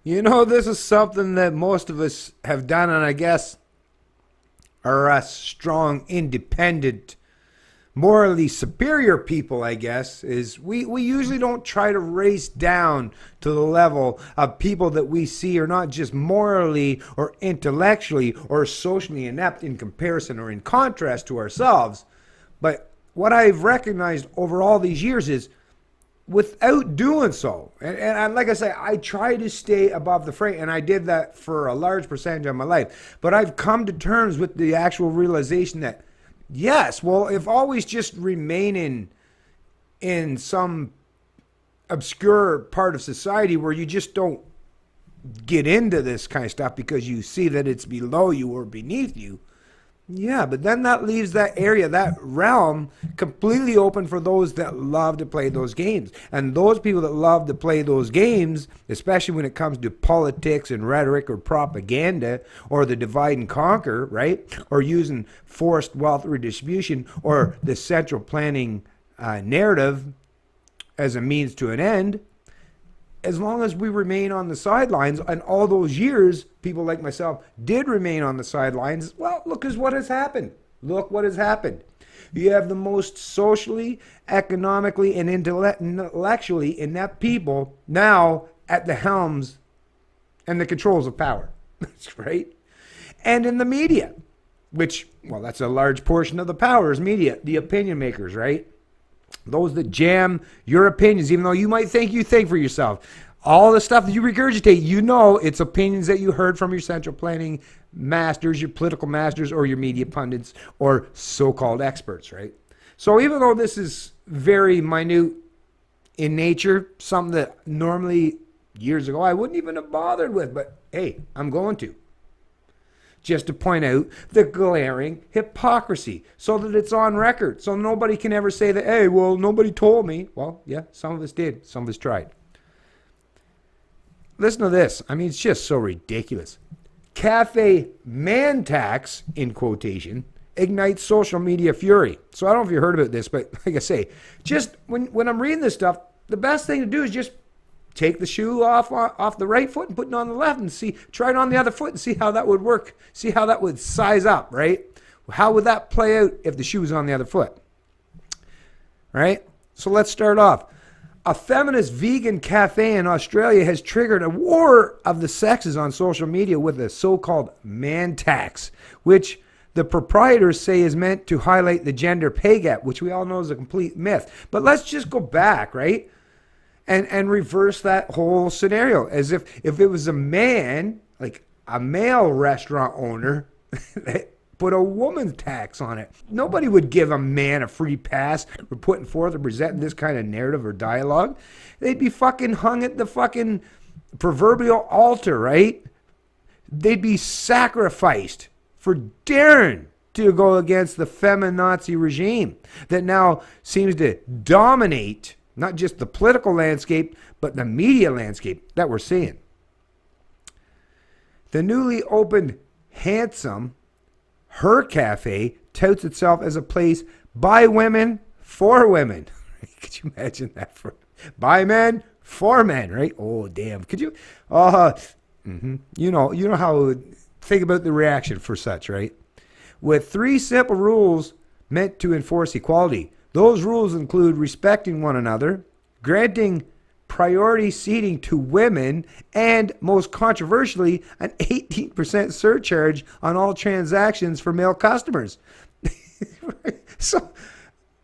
You know, this is something that most of us have done, and I guess are us strong, independent, morally superior people, I guess, is we usually don't try to race down to the level of people that we see are not just morally or intellectually or socially inept in comparison or in contrast to ourselves. But what I've recognized over all these years is without doing so, and like I say, I try to stay above the fray, and I did that for a large percentage of my life. But I've come to terms with the actual realization that, yes, well, if always just remaining in some obscure part of society where you just don't get into this kind of stuff because you see that it's below you or beneath you, yeah, but then that leaves that area, that realm, completely open for those that love to play those games. And those people that love to play those games, especially when it comes to politics and rhetoric or propaganda or the divide and conquer, right? Or using forced wealth redistribution or the central planning narrative as a means to an end, as long as we remain on the sidelines, and all those years, people like myself did remain on the sidelines, well, look at what has happened. Look what has happened. You have the most socially, economically, and intellectually inept people now at the helms and the controls of power. That's right. And in the media, which, well, that's a large portion of the power is media, the opinion makers, right? Those that jam your opinions, even though you might think you think for yourself. All the stuff that you regurgitate, you know it's opinions that you heard from your central planning masters, your political masters, or your media pundits, or so-called experts, right? So even though this is very minute in nature, something that normally years ago I wouldn't even have bothered with, but hey, I'm going to. Just to point out the glaring hypocrisy so that it's on record. So nobody can ever say that, hey, well, nobody told me. Well, yeah, some of us did. Some of us tried. Listen to this. I mean, it's just so ridiculous. Cafe man tax, in quotation, ignites social media fury. So I don't know if you heard about this, but like I say, just when I'm reading this stuff, the best thing to do is just take the shoe off the right foot and put it on the left and try it on the other foot and see how that would work. See how that would size up, right? How would that play out if the shoe was on the other foot? Right? So let's start off. A feminist vegan cafe in Australia has triggered a war of the sexes on social media with a so-called man tax, which the proprietors say is meant to highlight the gender pay gap, which we all know is a complete myth. But let's just go back, right? And reverse that whole scenario as if it was a man, like a male restaurant owner, that put a woman's tax on it. Nobody would give a man a free pass for putting forth or presenting this kind of narrative or dialogue. They'd be fucking hung at the fucking proverbial altar, right? They'd be sacrificed for daring to go against the feminazi regime that now seems to dominate not just the political landscape, but the media landscape that we're seeing. The newly opened Handsome, her cafe, touts itself as a place by women, for women. Could you imagine that? By men, for men, right? Oh, damn. Could you? You know how think about the reaction for such, right? With 3 simple rules meant to enforce equality. Those rules include respecting one another, granting priority seating to women, and most controversially, an 18% surcharge on all transactions for male customers. So,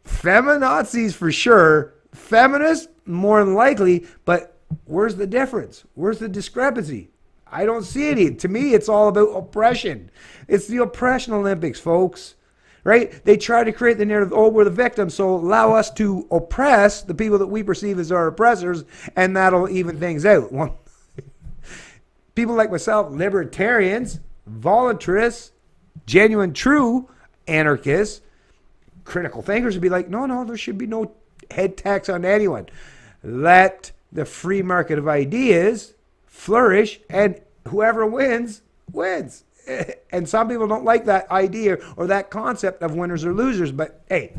feminazis for sure, feminists more than likely, but where's the difference? Where's the discrepancy? I don't see it. To me, it's all about oppression. It's the oppression Olympics, folks. Right? They try to create the narrative, oh, we're the victims, so allow us to oppress the people that we perceive as our oppressors, and that'll even things out. Well, people like myself, libertarians, voluntarists, genuine, true anarchists, critical thinkers would be like, no, there should be no head tax on anyone. Let the free market of ideas flourish, and whoever wins, wins. And some people don't like that idea or that concept of winners or losers. But hey,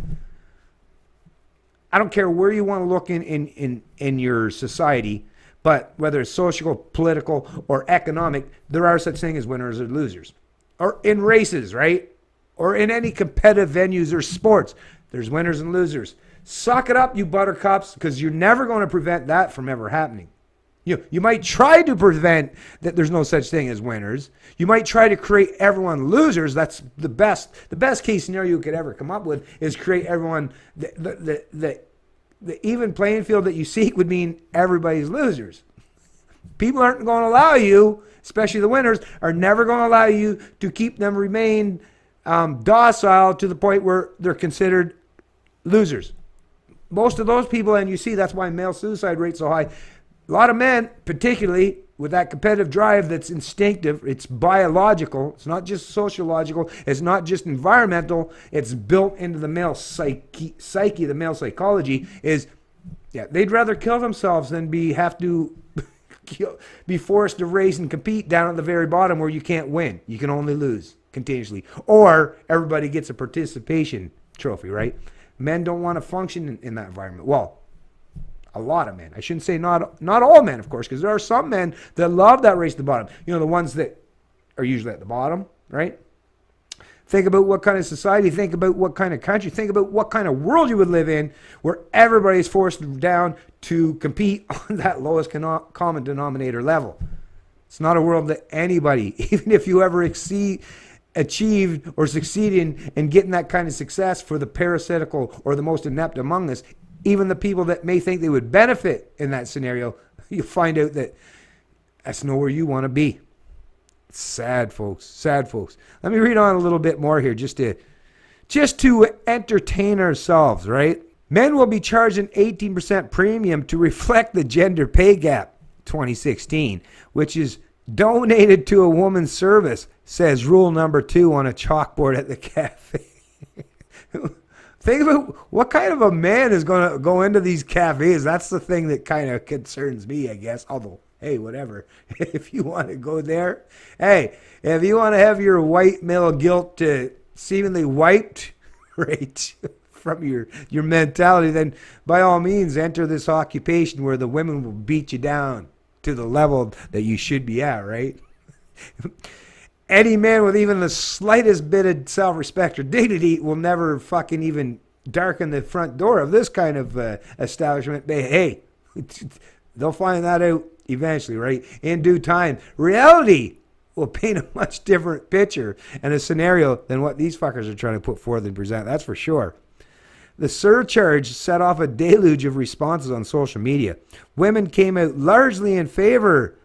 I don't care where you want to look in your society, But whether it's social, political, or economic, there are such things as winners or losers. Or in races, right? Or in any competitive venues or sports, there's winners and losers. Suck it up, you buttercups, because you're never going to prevent that from ever happening. You might try to prevent that there's no such thing as winners. You might try to create everyone losers. That's the best. The best case scenario you could ever come up with is create everyone. The even playing field that you seek would mean everybody's losers. People aren't going to allow you, especially the winners, are never going to allow you to keep them remain docile to the point where they're considered losers. Most of those people, and you see that's why male suicide rate's so high. A lot of men, particularly with that competitive drive that's instinctive, it's biological, it's not just sociological, it's not just environmental, it's built into the male psyche, the male psychology, is, they'd rather kill themselves than have to be forced to race and compete down at the very bottom where you can't win. You can only lose continuously. Or everybody gets a participation trophy, right? Men don't want to function in that environment. Well, a lot of men. I shouldn't say not all men, of course, because there are some men that love that race to the bottom. The ones that are usually at the bottom, right? Think about what kind of society, think about what kind of country, think about what kind of world you would live in where everybody's forced down to compete on that lowest common denominator level. It's not a world that anybody, even if you ever achieved or succeeded in getting that kind of success for the parasitical or the most inept among us, even the people that may think they would benefit in that scenario, you'll find out that that's nowhere you want to be. Sad, folks. Sad, folks. Let me read on a little bit more here just to entertain ourselves, right? Men will be charged an 18% premium to reflect the gender pay gap 2016, which is donated to a woman's service, says rule number 2 on a chalkboard at the cafe. Think about what kind of a man is going to go into these cafes. That's the thing that kind of concerns me, I guess. Although, hey, whatever. If you want to go there, hey, if you want to have your white male guilt seemingly wiped, right, from your mentality, then by all means enter this occupation where the women will beat you down to the level that you should be at, right? Any man with even the slightest bit of self-respect or dignity will never fucking even darken the front door of this kind of establishment. But hey, they'll find that out eventually, right? In due time. Reality will paint a much different picture and a scenario than what these fuckers are trying to put forth and present. That's for sure. The surcharge set off a deluge of responses on social media. Women came out largely in favor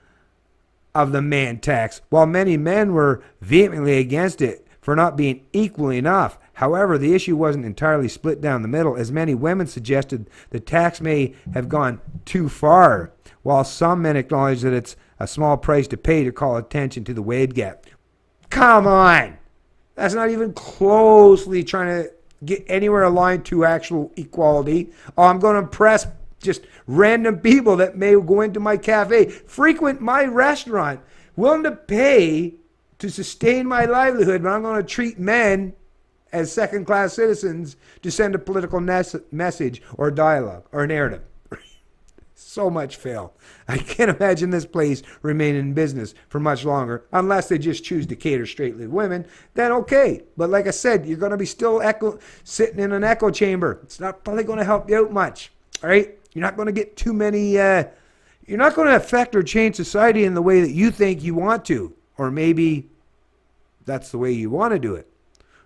of the man tax, while many men were vehemently against it for not being equal enough. However, the issue wasn't entirely split down the middle, as many women suggested the tax may have gone too far, while some men acknowledged that it's a small price to pay to call attention to the wage gap. Come on! That's not even closely trying to get anywhere aligned to actual equality. Oh, I'm going to impress just random people that may go into my cafe, frequent my restaurant, willing to pay to sustain my livelihood, but I'm going to treat men as second-class citizens to send a political message or dialogue or narrative. So much fail. I can't imagine this place remaining in business for much longer unless they just choose to cater straightly to women. Then okay. But like I said, you're going to be still sitting in an echo chamber. It's not probably going to help you out much. All right? You're not going to get too many, you're not going to affect or change society in the way that you think you want to. Or maybe that's the way you want to do it.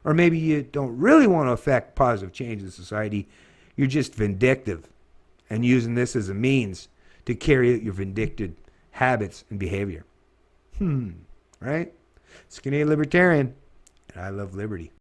Or maybe you don't really want to affect positive change in society. You're just vindictive and using this as a means to carry out your vindictive habits and behavior. Right? It's Canadian Libertarian, and I love liberty.